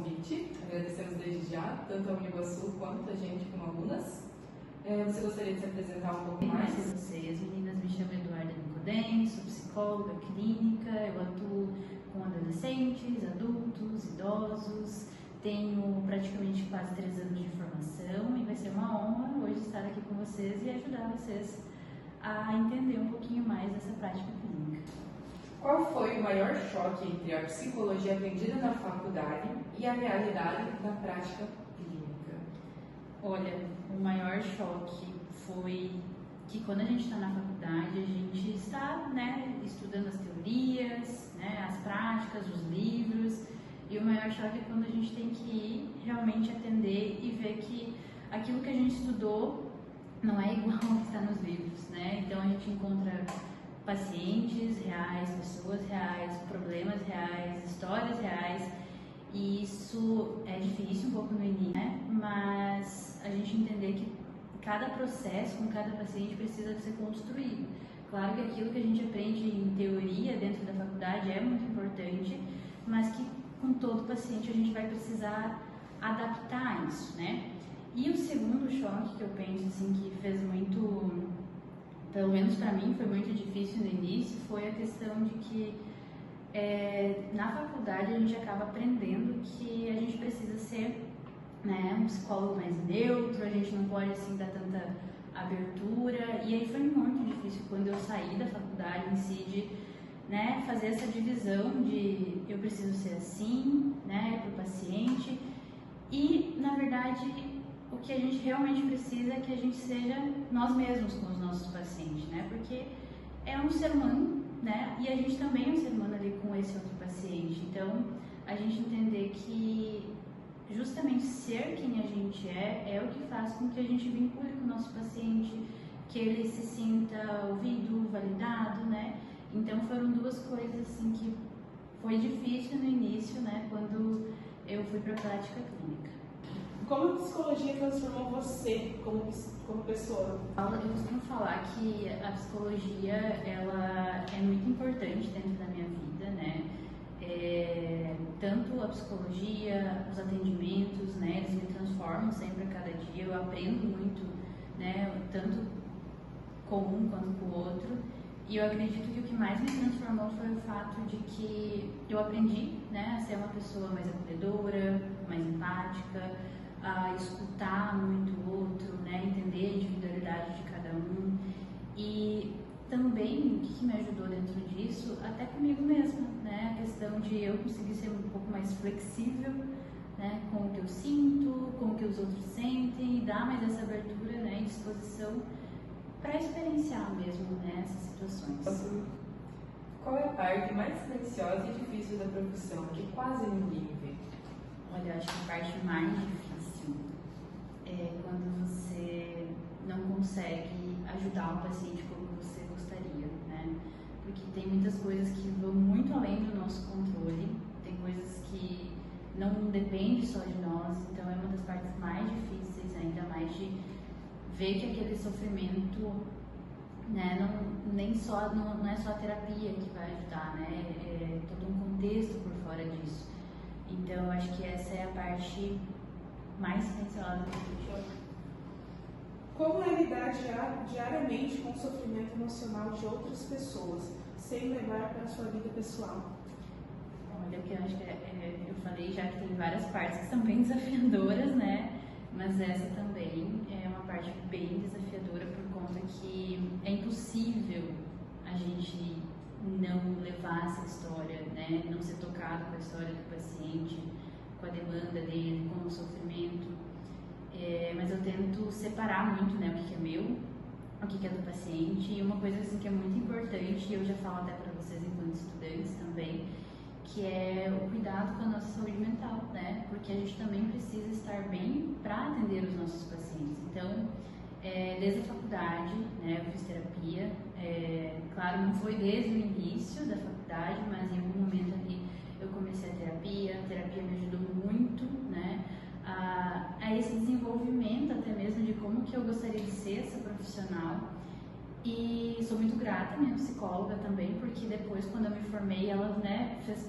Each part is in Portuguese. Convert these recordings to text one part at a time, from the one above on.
convite. Agradecemos desde já, tanto a Uniguaçu quanto a gente como alunas. Você gostaria de se apresentar um pouco mais? Vocês, meninas, me chamo Eduarda Nicodem, sou psicóloga clínica, eu atuo com adolescentes, adultos, idosos, tenho praticamente quase 3 anos de formação e vai ser uma honra hoje estar aqui com vocês e ajudar vocês a entender um pouquinho mais dessa prática clínica. Qual foi o maior choque entre a psicologia aprendida na faculdade e a realidade da prática clínica? Olha, o maior choque foi que quando a gente está na faculdade, a gente está, estudando as teorias, as práticas, os livros, e o maior choque é quando a gente tem que ir realmente atender e ver que aquilo que a gente estudou não é igual ao que está nos livros, Então a gente encontra pacientes reais, pessoas reais, problemas reais, histórias reais, e isso é difícil um pouco no início, Mas a gente entender que cada processo com cada paciente precisa ser construído. Claro que aquilo que a gente aprende em teoria dentro da faculdade é muito importante, mas que com todo paciente a gente vai precisar adaptar isso, E o segundo choque que eu penso assim que fez muito, pelo menos para mim, foi muito difícil no início, foi a questão de que na faculdade a gente acaba aprendendo que a gente precisa ser um psicólogo mais neutro, a gente não pode assim dar tanta abertura, e aí foi muito difícil quando eu saí da faculdade em si de fazer essa divisão de eu preciso ser assim, para o paciente, e na verdade o que a gente realmente precisa é que a gente seja nós mesmos com os nossos pacientes, porque é um ser humano, e a gente também é um ser humano ali com esse outro paciente, então a gente entender que justamente ser quem a gente é o que faz com que a gente vincule com o nosso paciente, que ele se sinta ouvido, validado, Então foram duas coisas assim que foi difícil no início, quando eu fui para a prática clínica. Como a psicologia transformou você como pessoa? Eu costumo falar que a psicologia ela é muito importante dentro da minha vida, tanto a psicologia, os atendimentos, eles me transformam sempre a cada dia, eu aprendo muito, tanto com um quanto com o outro, e eu acredito que o que mais me transformou foi o fato de que eu aprendi, a ser uma pessoa mais acolhedora, mais empática, a escutar muito o outro, entender a individualidade de cada um, e também o que me ajudou dentro disso, até comigo mesma, a questão de eu conseguir ser um pouco mais flexível, com o que eu sinto, com o que os outros sentem, e dar mais essa abertura, e disposição para experienciar mesmo, essas situações. Qual é a parte mais silenciosa e difícil da profissão, que quase ninguém vê? Olha, eu acho que a parte mais difícil é quando você não consegue ajudar o paciente como você gostaria, Porque tem muitas coisas que vão muito além do nosso controle, tem coisas que não dependem só de nós, então é uma das partes mais difíceis, ainda mais de ver que aquele sofrimento, não é só a terapia que vai ajudar, é todo um contexto por fora disso. Então eu acho que essa é a parte mais silenciosa do que Como é lidar diariamente com o sofrimento emocional de outras pessoas, sem levar para a sua vida pessoal? Olha, que eu acho que eu falei já que tem várias partes que são bem desafiadoras, Mas essa também é uma parte bem desafiadora por conta que é impossível a gente não levar essa história, Não ser tocado com a história do paciente, com a demanda dele, com o sofrimento. Mas eu tento separar muito, o que é meu, o que é do paciente, e uma coisa assim que é muito importante, e eu já falo até para vocês enquanto estudantes também, que é o cuidado com a nossa saúde mental, Porque a gente também precisa estar bem para atender os nossos pacientes. Então, desde a faculdade, eu fiz terapia, claro, não foi desde o início da faculdade, mas em algum momento ali eu comecei a terapia me ajudou muito, a esse desenvolvimento até mesmo de como que eu gostaria de ser essa profissional. E sou muito grata à minha psicóloga também, porque depois, quando eu me formei, ela fez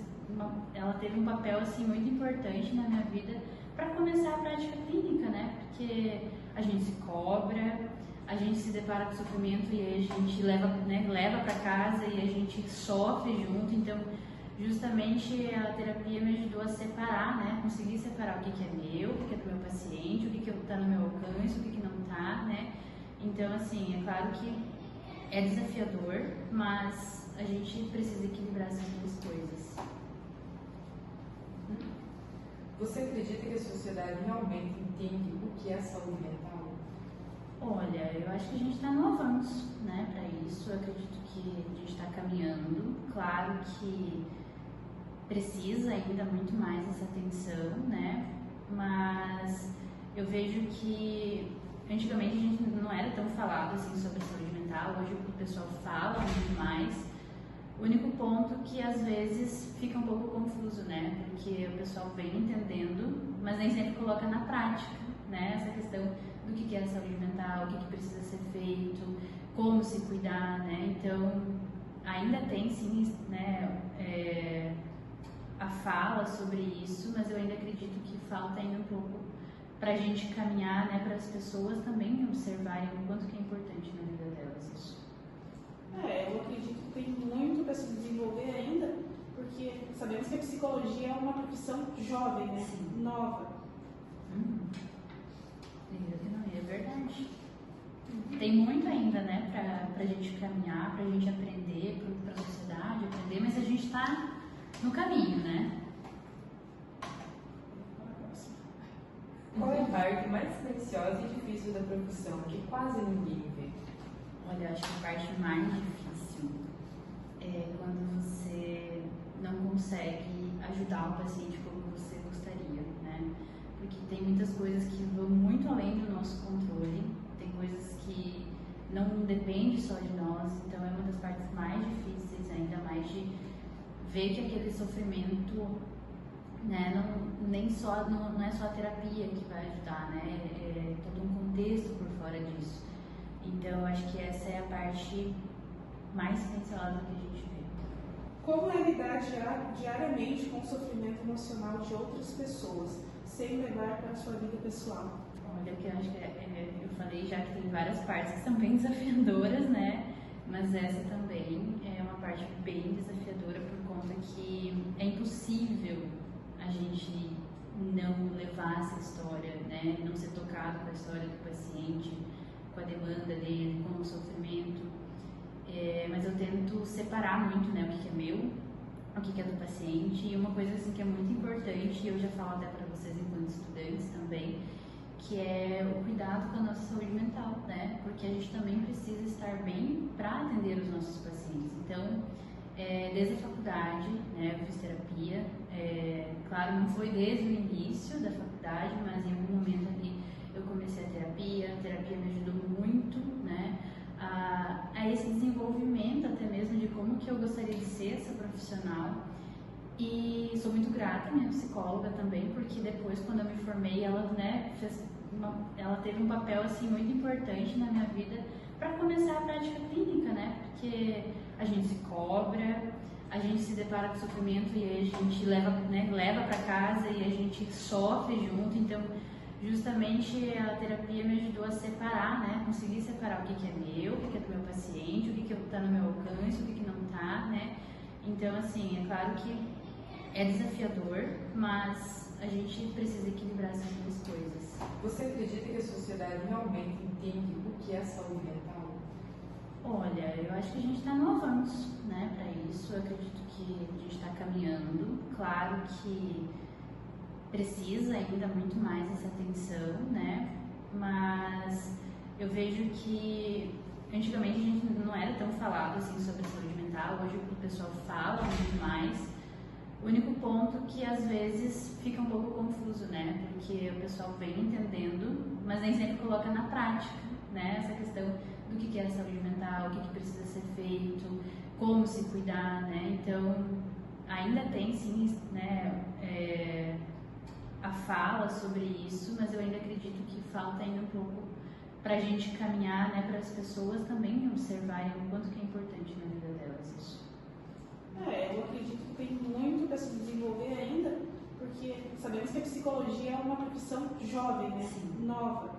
ela teve um papel assim muito importante na minha vida para começar a prática clínica, né? Porque a gente se cobra, a gente se depara com sofrimento e aí a gente leva para casa e a gente sofre junto. Então, justamente a terapia me ajudou a separar, né? Conseguir separar o que é meu, o que é do meu paciente, o que está no meu alcance, o que não está, né? Então, assim, é claro que é desafiador, mas a gente precisa equilibrar essas duas coisas. Você acredita que a sociedade realmente entende o que é saúde mental? Olha, eu acho que a gente está no avanço, né, para isso. Eu acredito que a gente está caminhando. Claro que precisa ainda muito mais essa atenção, né? Mas eu vejo que antigamente a gente não era tão falado assim sobre saúde mental. Hoje o pessoal fala muito mais. O único ponto que às vezes fica um pouco confuso, né? Porque o pessoal vem entendendo, mas nem sempre coloca na prática, né? Essa questão do que é a saúde mental, o que precisa ser feito, como se cuidar, né? Então, ainda tem sim, né, a fala sobre isso, mas eu ainda acredito que falta ainda um pouco para a gente caminhar, né, para as pessoas também observarem o quanto que é importante na vida delas isso. Eu acredito que tem muito para se desenvolver ainda, porque sabemos que a psicologia é uma profissão jovem, né? Sim. Nova. É verdade. Tem muito ainda, né, pra gente caminhar, pra gente aprender, pra sociedade aprender, mas a gente tá no caminho, né? Qual é a parte mais silenciosa e difícil da profissão que quase ninguém vê? Olha, eu acho que a parte mais difícil é quando você não consegue ajudar o paciente como você gostaria, né? Porque tem muitas coisas que vão muito além do nosso controle, tem coisas que não dependem só de nós, então é uma das partes mais difíceis, ainda mais de ver que aquele sofrimento, né, não é só a terapia que vai ajudar, né? É todo um contexto por fora disso. Então, eu acho que essa é a parte mais silenciosa que a gente vê. Como é lidar diariamente com o sofrimento emocional de outras pessoas, sem levar para a sua vida pessoal? Olha, que eu acho que eu falei já que tem várias partes que são bem desafiadoras, né? Mas essa também é uma parte bem desafiadora por conta que é impossível a gente não levar essa história, né? Não ser tocado com a história do paciente, com a demanda dele, com o sofrimento. Mas eu tento separar muito, né, o que é meu, o que é do paciente. E uma coisa assim que é muito importante, e eu já falo até para vocês enquanto estudantes também, que é o cuidado com a nossa saúde mental, né? Porque a gente também precisa estar bem para atender os nossos pacientes. Então, desde a faculdade, né, eu fiz terapia. Claro, não foi desde o início da faculdade, mas em algum momento ali eu comecei a terapia me ajudou muito, né, a esse desenvolvimento até mesmo de como que eu gostaria de ser essa profissional. E sou muito grata à minha psicóloga também, porque depois, quando eu me formei, ela, né, ela teve um papel assim muito importante na minha vida para começar a prática clínica, né, porque a gente se cobra, a gente se depara com sofrimento e aí a gente leva para casa e a gente sofre junto. Então, justamente a terapia me ajudou a separar, né? Conseguir separar o que é meu, o que é do meu paciente, o que está no meu alcance, o que não está, né? Então, assim, é claro que é desafiador, mas a gente precisa equilibrar essas duas coisas. Você acredita que a sociedade realmente entende o que é saúde mental? Olha, eu acho que a gente está no avanço, né, para isso. Eu acredito que a gente está caminhando. Claro que precisa ainda muito mais essa atenção, né? Mas eu vejo que antigamente a gente não era tão falado assim sobre saúde mental. Hoje o pessoal fala muito mais. O único ponto que às vezes fica um pouco confuso, né? Porque o pessoal vem entendendo, mas nem sempre coloca na prática, né? Essa questão do que é a saúde mental, o que precisa ser feito, como se cuidar, né? Então, ainda tem sim, né, a fala sobre isso, mas eu ainda acredito que falta ainda um pouco para a gente caminhar, né, para as pessoas também observarem o quanto que é importante na vida delas isso. Eu acredito que tem muito para se desenvolver ainda, porque sabemos que a psicologia é uma profissão jovem, né? Sim. Nova.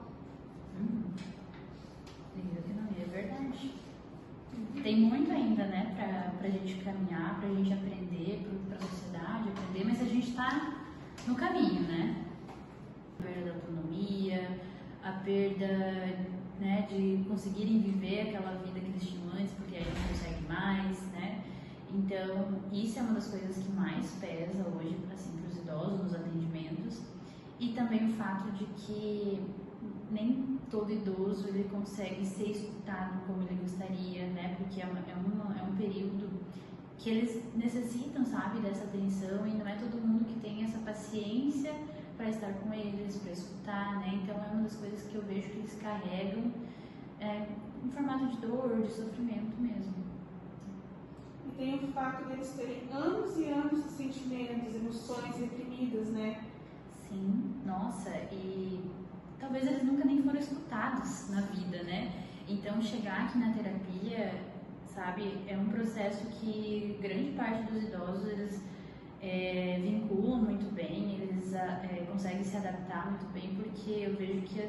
É verdade. Tem muito ainda, né, pra gente caminhar, pra gente aprender, pra sociedade aprender, mas a gente tá no caminho, né? A perda da autonomia, a perda, né, de conseguirem viver aquela vida que eles tinham antes, porque aí não consegue mais, né? Então, isso é uma das coisas que mais pesa hoje, assim, para os idosos nos atendimentos. E também o fato de que nem todo idoso ele consegue ser escutado como ele gostaria, né? Porque é um período que eles necessitam, sabe, dessa atenção, e não é todo mundo que tem essa paciência para estar com eles, para escutar, né? Então é uma das coisas que eu vejo que eles carregam em formato de dor, de sofrimento mesmo. E tem o fato deles terem anos e anos de sentimentos, emoções reprimidas, né? Sim, nossa, e talvez eles nunca nem foram escutados na vida, né? Então chegar aqui na terapia, sabe, é um processo que grande parte dos idosos eles vinculam muito bem, eles conseguem se adaptar muito bem, porque eu vejo que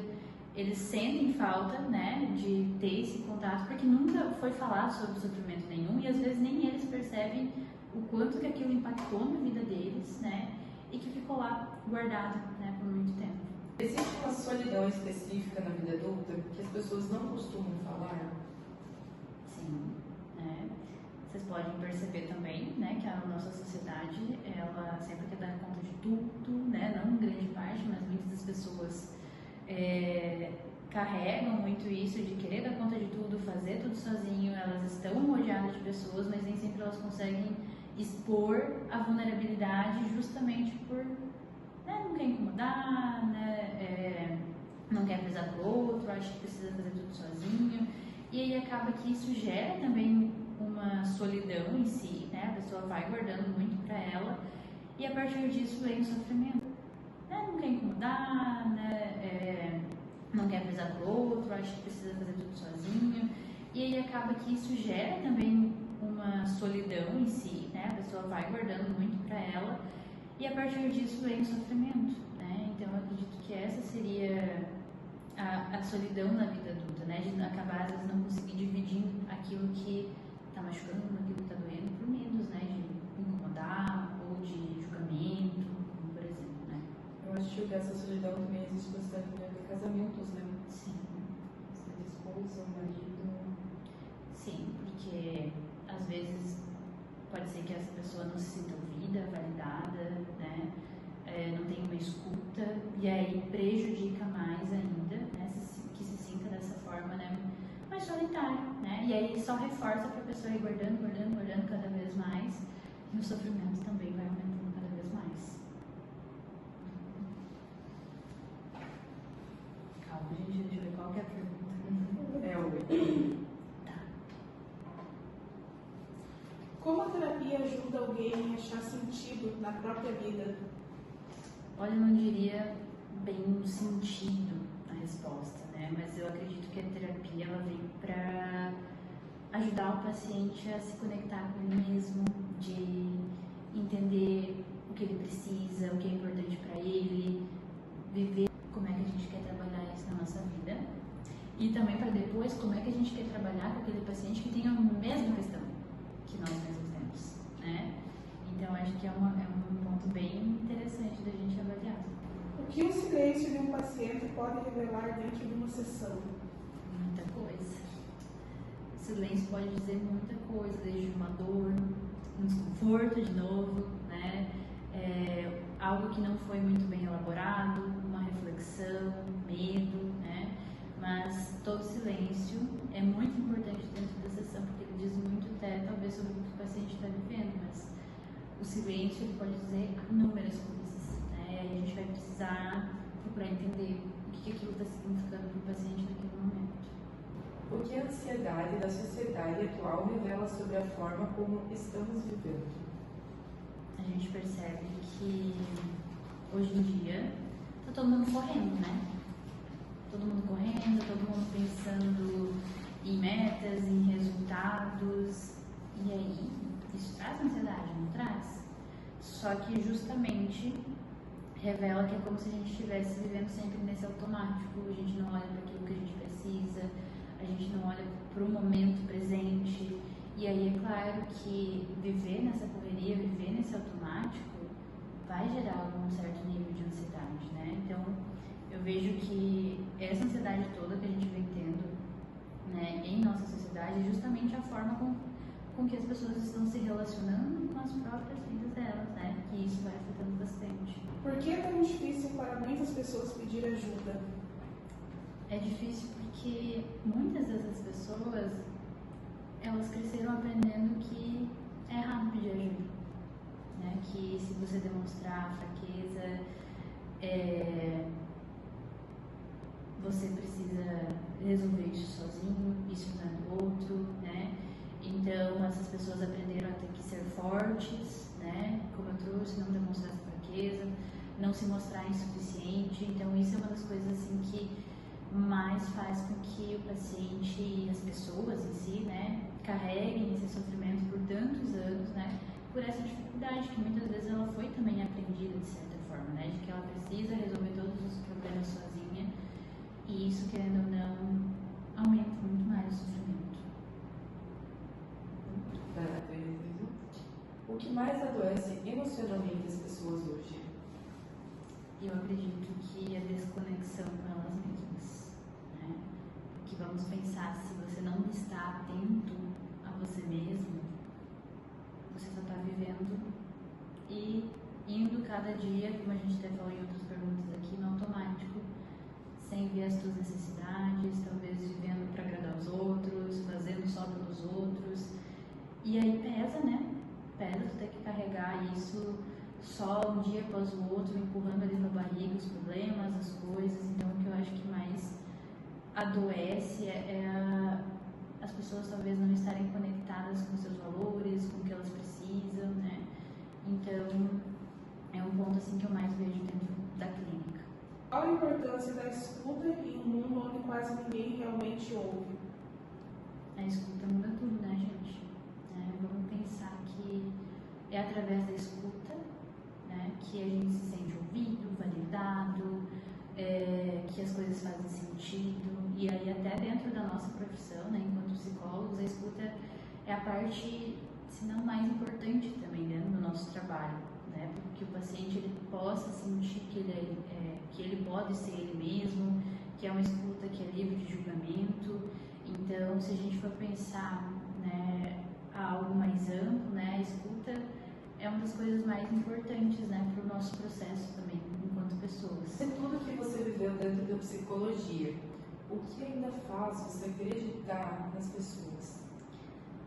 eles sentem falta, né, de ter esse contato, porque nunca foi falado sobre sofrimento nenhum, e às vezes nem eles percebem o quanto que aquilo impactou na vida deles, né, e que ficou lá guardado, né, por muito tempo. Existe uma solidão específica na vida adulta que as pessoas não costumam falar? Sim, né? Vocês podem perceber também, né, que a nossa sociedade, ela sempre quer dar conta de tudo, né, não em grande parte, mas muitas das pessoas carregam muito isso de querer dar conta de tudo, fazer tudo sozinho. Elas estão rodeadas de pessoas, mas nem sempre elas conseguem expor a vulnerabilidade justamente por não quer incomodar, né, não quer pesar pro outro, acha que precisa fazer tudo sozinho. E aí acaba que isso gera também uma solidão em si, né? A pessoa vai guardando muito para ela e a partir disso vem o sofrimento. Não quer incomodar, né? Não quer pesar pro outro, acha que precisa fazer tudo sozinho. E aí acaba que isso gera também uma solidão em si, né? A pessoa vai guardando muito para ela e a partir disso vem o sofrimento, né? Então eu acredito que essa seria a solidão na vida adulta, né? De acabar às vezes não conseguir dividir aquilo que está machucando, aquilo que está doendo, por medos, né? De incomodar ou de julgamento, por exemplo, né? Eu acho que essa solidão também existe bastante em casamentos, né? Sim. Seja esposa, marido. Sim, porque às vezes pode ser que essa pessoa não se sinta ouvida, validada, né? Não tem uma escuta e aí prejudica mais ainda, né? Que se sinta dessa forma, né? Mais solitário, né? E aí só reforça para a pessoa ir guardando cada vez mais e o sofrimento também vai aumentando cada vez mais. Calma, gente, deixa eu ver qual que é a pergunta. Tá. Como a terapia ajuda alguém a achar sentido na própria vida? Olha, eu não diria bem um sentido a resposta, né? Mas eu acredito que a terapia ela vem para ajudar o paciente a se conectar com ele mesmo, de entender o que ele precisa, o que é importante para ele, viver como é que a gente quer trabalhar isso na nossa vida e também para depois como é que a gente quer trabalhar com aquele paciente que tem a mesma questão que nós mesmos temos, né? Então acho que é um ponto bem interessante da gente avaliar. O que o silêncio de um paciente pode revelar dentro de uma sessão? Muita coisa. O silêncio pode dizer muita coisa, desde uma dor, um desconforto de novo, né? Algo que não foi muito bem elaborado, uma reflexão, medo, né? Mas todo silêncio é muito importante dentro da sessão, porque ele diz muito até talvez sobre o que o paciente está vivendo, mas o silêncio ele pode dizer inúmeras coisas, né? E aí a gente vai precisar procurar entender o que aquilo está significando para o paciente naquele momento. O que a ansiedade da sociedade atual revela sobre a forma como estamos vivendo? A gente percebe que hoje em dia está todo mundo correndo, né? Todo mundo correndo, todo mundo pensando em metas, em resultados. E aí Isso traz ansiedade, não traz? Só que justamente revela que é como se a gente estivesse vivendo sempre nesse automático, a gente não olha para aquilo que a gente precisa, a gente não olha para o momento presente. E aí é claro que viver nessa correria, viver nesse automático, vai gerar algum certo nível de ansiedade, né? Então, eu vejo que essa ansiedade toda que a gente vem tendo, né, em nossa sociedade é justamente a forma com que as pessoas estão se relacionando com as próprias vidas delas, né? Que isso vai afetando bastante. Por que é tão difícil para muitas pessoas pedir ajuda? É difícil porque muitas dessas pessoas, elas cresceram aprendendo que é errado pedir ajuda, né? Que se você demonstrar fraqueza, você precisa resolver isso sozinho, isso não é do outro, né? Então, essas pessoas aprenderam a ter que ser fortes, né? Como eu trouxe, não demonstrar fraqueza, não se mostrar insuficiente. Então, isso é uma das coisas assim que mais faz com que o paciente e as pessoas em si, né, carreguem esse sofrimento por tantos anos, né? Por essa dificuldade que muitas vezes ela foi também aprendida de certa forma, né? De que ela precisa resolver todos os problemas sozinha. E isso, querendo ou não, aumenta muito mais o sofrimento. O que mais adoece emocionalmente as pessoas hoje? Eu acredito que a desconexão com elas mesmas, né? Que vamos pensar, se você não está atento a você mesmo, você só está vivendo e indo cada dia, como a gente até falou em outras perguntas aqui, no automático, sem ver as suas necessidades, talvez vivendo para agradar os outros, fazendo só pelos outros. E aí pesa, né? Pesa tu ter que carregar isso só um dia após o outro, empurrando ali pra barriga os problemas, as coisas. Então, o que eu acho que mais adoece as pessoas talvez não estarem conectadas com seus valores, com o que elas precisam, né? Então, é um ponto assim que eu mais vejo dentro da clínica. Qual a importância da escuta em um mundo onde quase ninguém realmente ouve? A escuta muda tudo, né, gente? Vamos pensar que é através da escuta, né, que a gente se sente ouvido, validado, que as coisas fazem sentido. E aí até dentro da nossa profissão, né, enquanto psicólogos, a escuta é a parte, se não mais importante também dentro do nosso trabalho, né, porque o paciente ele possa sentir que ele pode ser ele mesmo, que é uma escuta que é livre de julgamento. Então, se a gente for pensar, né, algo mais amplo, né, a escuta é uma das coisas mais importantes, né, para o nosso processo também, enquanto pessoas. De tudo que você viveu dentro da psicologia, o que ainda faz você acreditar nas pessoas?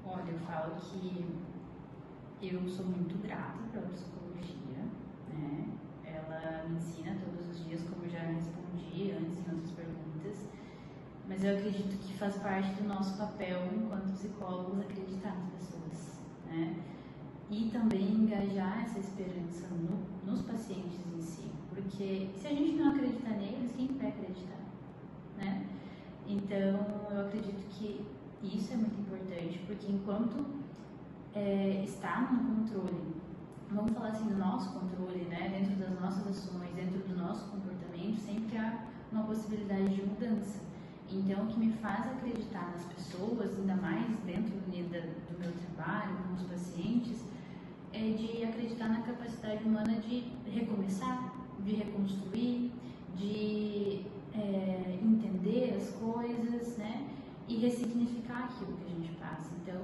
Olha, eu falo que eu sou muito grata pela psicologia, né? Ela me ensina todos os dias, como eu já respondi antes em outras perguntas, mas eu acredito que faz parte do nosso papel enquanto psicólogos acreditar nas pessoas, né? E também engajar essa esperança nos pacientes em si, porque se a gente não acreditar neles, quem vai acreditar, né? Então, eu acredito que isso é muito importante, porque enquanto está no controle, vamos falar assim, do nosso controle, né? Dentro das nossas ações, dentro do nosso comportamento, sempre há uma possibilidade de mudança. Então, o que me faz acreditar nas pessoas, ainda mais dentro do meu trabalho com os pacientes, é de acreditar na capacidade humana de recomeçar, de reconstruir, de entender as coisas, né? E ressignificar aquilo que a gente passa. Então,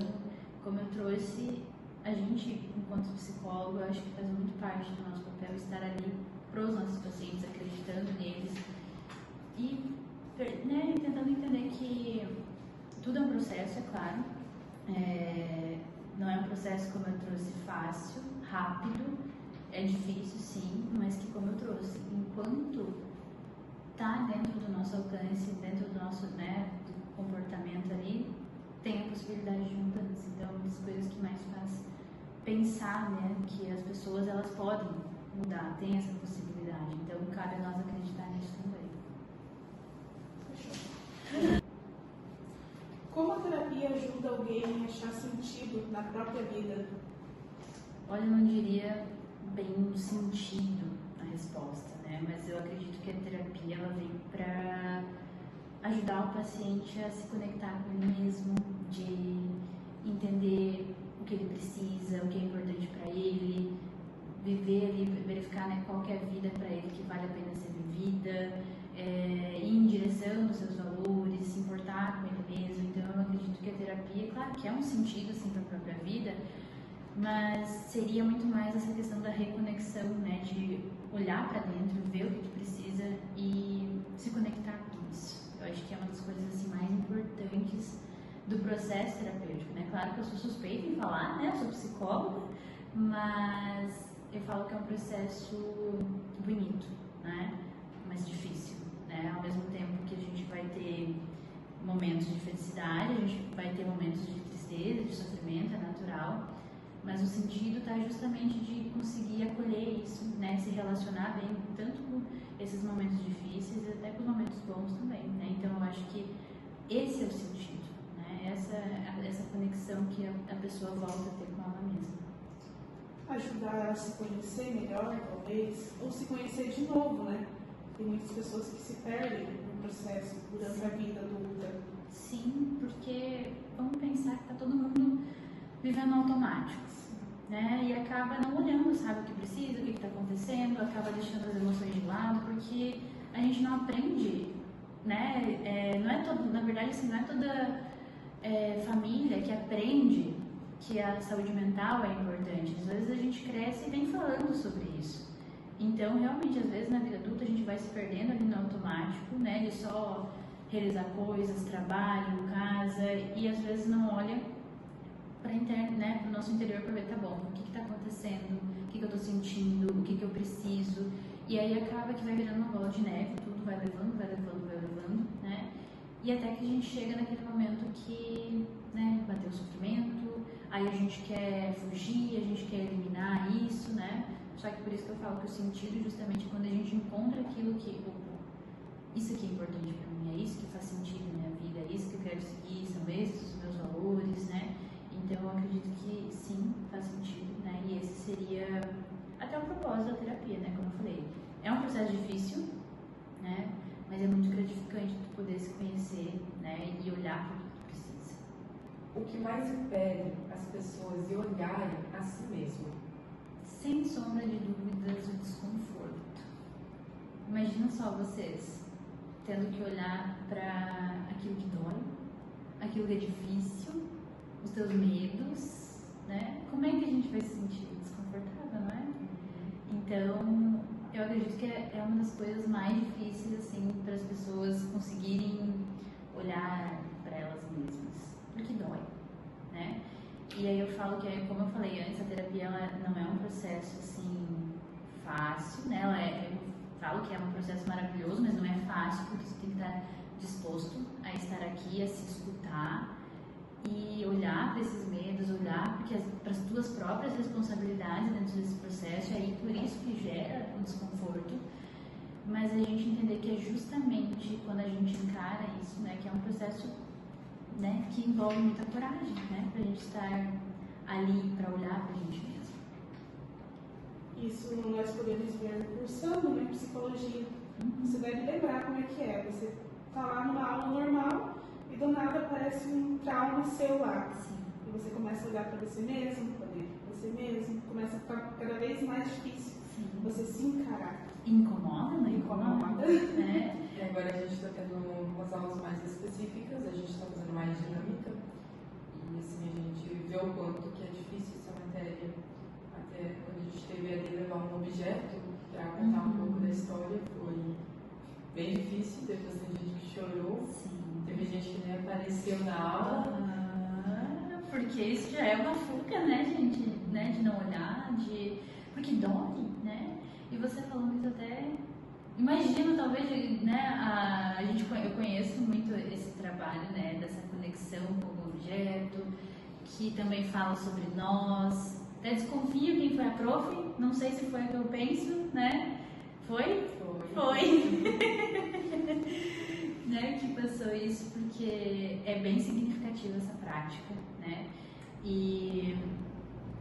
como eu trouxe, a gente, enquanto psicólogo, eu acho que faz muito parte do nosso papel estar ali para os nossos pacientes, acreditando neles e, né, tentando entender que tudo é um processo, é claro. Não é um processo, como eu trouxe, fácil, rápido, é difícil sim, mas que, como eu trouxe, enquanto está dentro do nosso alcance, dentro do nosso, né, do comportamento ali, tem a possibilidade de mudança. Então, uma das coisas que mais faz pensar, né, que as pessoas elas podem mudar, tem essa possibilidade. Então, cabe a nós acreditar nisso também. Como a terapia ajuda alguém alguém achar sentido na própria vida? Olha, eu não diria bem no sentido a resposta, né? Mas eu acredito que a terapia ela vem para ajudar o paciente a se conectar com ele mesmo, de entender o que ele precisa, o que é importante para ele, viver ali, verificar, né, qual que é a vida para ele que vale a pena ser vivida, ir em direção aos seus valores, se importar com ele mesmo. Então eu acredito que a terapia, claro que é um sentido assim para a própria vida, mas seria muito mais essa questão da reconexão, né, de olhar para dentro, ver o que tu precisa e se conectar com isso. Eu acho que é uma das coisas assim mais importantes do processo terapêutico, né? Claro que eu sou suspeita em falar, né? Eu sou psicóloga, mas eu falo que é um processo bonito, né? Mas difícil, né? Ao mesmo tempo que a gente vai ter momentos de felicidade, a gente vai ter momentos de tristeza, de sofrimento, é natural, mas o sentido está justamente de conseguir acolher isso, né? Se relacionar bem tanto com esses momentos difíceis e até com os momentos bons também, né? Então eu acho que esse é o sentido, né? Essa conexão que a pessoa volta a ter com ela mesma. Ajudar a se conhecer melhor, talvez, ou se conhecer de novo, né? Tem muitas pessoas que se perdem no processo durante a vida adulta. Sim, porque vamos pensar que está todo mundo vivendo automático, né? E acaba não olhando, sabe, o que precisa, o que está acontecendo, acaba deixando as emoções de lado, porque a gente não aprende, né? Não é todo, na verdade, assim, não é toda família que aprende que a saúde mental é importante. Às vezes a gente cresce e vem falando sobre isso. Então, realmente, às vezes na vida adulta a gente vai se perdendo ali no automático, né? De só realizar coisas, trabalho, casa, e às vezes não olha para né, o nosso interior para ver, tá bom, o que está acontecendo, o que eu estou sentindo, o que eu preciso. E aí acaba que vai virando uma bola de neve, tudo vai levando, né? E até que a gente chega naquele momento que, né, bateu o sofrimento, aí a gente quer fugir, a gente quer eliminar isso, né? Só que por isso que eu falo que o sentido justamente é quando a gente encontra aquilo que, isso aqui é importante para mim, é isso que faz sentido na minha vida, é isso que eu quero seguir, são esses os meus valores, né? Então eu acredito que sim, faz sentido, né? E esse seria até o propósito da terapia, né? Como eu falei, é um processo difícil, né? Mas é muito gratificante tu poder se conhecer, né? E olhar para o que tu precisa. O que mais impede as pessoas de olharem a si mesmo? Sem sombra de dúvidas, o desconforto. Imagina só vocês tendo que olhar para aquilo que dói, aquilo que é difícil, os teus medos, né? Como é que a gente vai se sentir desconfortável, não é? Então, eu acredito que é uma das coisas mais difíceis, assim, para as pessoas conseguirem olhar para elas mesmas, porque dói, né? E aí eu falo que, como eu falei antes, a terapia ela não é um processo, assim, fácil, né? Eu falo que é um processo maravilhoso, mas não é fácil, porque você tem que estar disposto a estar aqui, a se escutar e olhar para esses medos, olhar para as tuas próprias responsabilidades dentro desse processo, e aí por isso que gera um desconforto, mas a gente entender que é justamente quando a gente encara isso, né, que é um processo, né, que envolve muita coragem, né, para a gente estar ali para olhar para a gente mesmo. Isso nós podemos ver cursando, né, psicologia. Você deve lembrar como é que é. Você está lá numa aula normal e do nada aparece um trauma seu lá. Sim. E você começa a olhar para você mesmo, para dentro de você mesmo, começa a ficar cada vez mais difícil. Sim. Você se encarar. Incomoda, não Incomoda. Né? E agora a gente está tendo umas aulas mais específicas, a gente está fazendo mais dinâmica. E assim, a gente vê o quanto que é difícil essa matéria. Até quando a gente teve ali levar um objeto para contar um pouco da história, foi bem difícil. Teve bastante gente que chorou. Sim. Teve gente que nem apareceu na aula. Porque isso já é uma fuga, né, gente? Né, de não olhar, porque dói, né? E você falando isso até... Imagino, talvez, né, eu conheço muito esse trabalho, né, dessa conexão com o objeto, que também fala sobre nós. Até desconfio quem foi a prof, não sei se foi a que eu penso, né? Foi? Foi. Né, tipo assim, interessou isso porque é bem significativa essa prática, né? E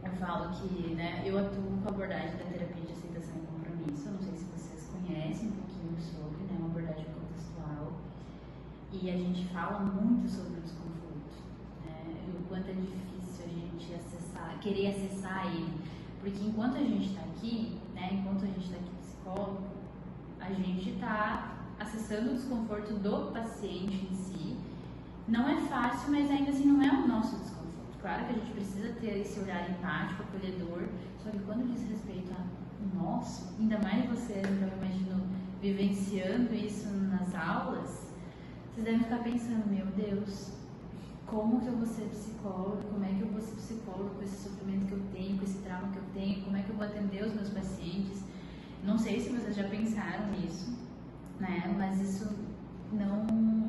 eu falo que, né, eu atuo com a abordagem da terapia de aceitação e compromisso. Eu não sei se vocês conhecem um pouquinho sobre, né, uma abordagem contextual. E a gente fala muito sobre o desconforto, né? E o quanto é difícil a gente querer acessar ele. Porque enquanto a gente está aqui, né, enquanto a gente está aqui psicólogo, a gente está acessando o desconforto do paciente em si. Não é fácil, mas ainda assim não é o nosso desconforto. Claro que a gente precisa ter esse olhar empático, acolhedor, só que quando diz respeito ao nosso, ainda mais vocês, então eu imagino, vivenciando isso nas aulas, vocês devem ficar pensando, meu Deus, como que eu vou ser psicólogo, como é que eu vou ser psicólogo com esse sofrimento que eu tenho, com esse trauma que eu tenho, como é que eu vou atender os meus pacientes. Não sei se vocês já pensaram nisso, né? Mas isso não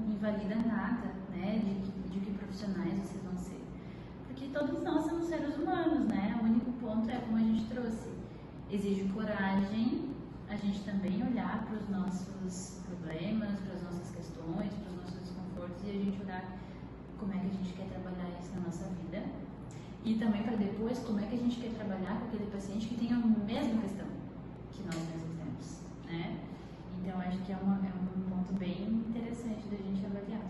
invalida nada, né? De que profissionais vocês vão ser. Porque todos nós somos seres humanos, né? O único ponto é como a gente trouxe. Exige coragem a gente também olhar para os nossos problemas, para as nossas questões, para os nossos desconfortos e a gente olhar como é que a gente quer trabalhar isso na nossa vida. E também para depois, como é que a gente quer trabalhar com aquele paciente que tem a mesma questão que nós mesmos temos, né? Então, acho que é um ponto bem interessante da gente avaliar.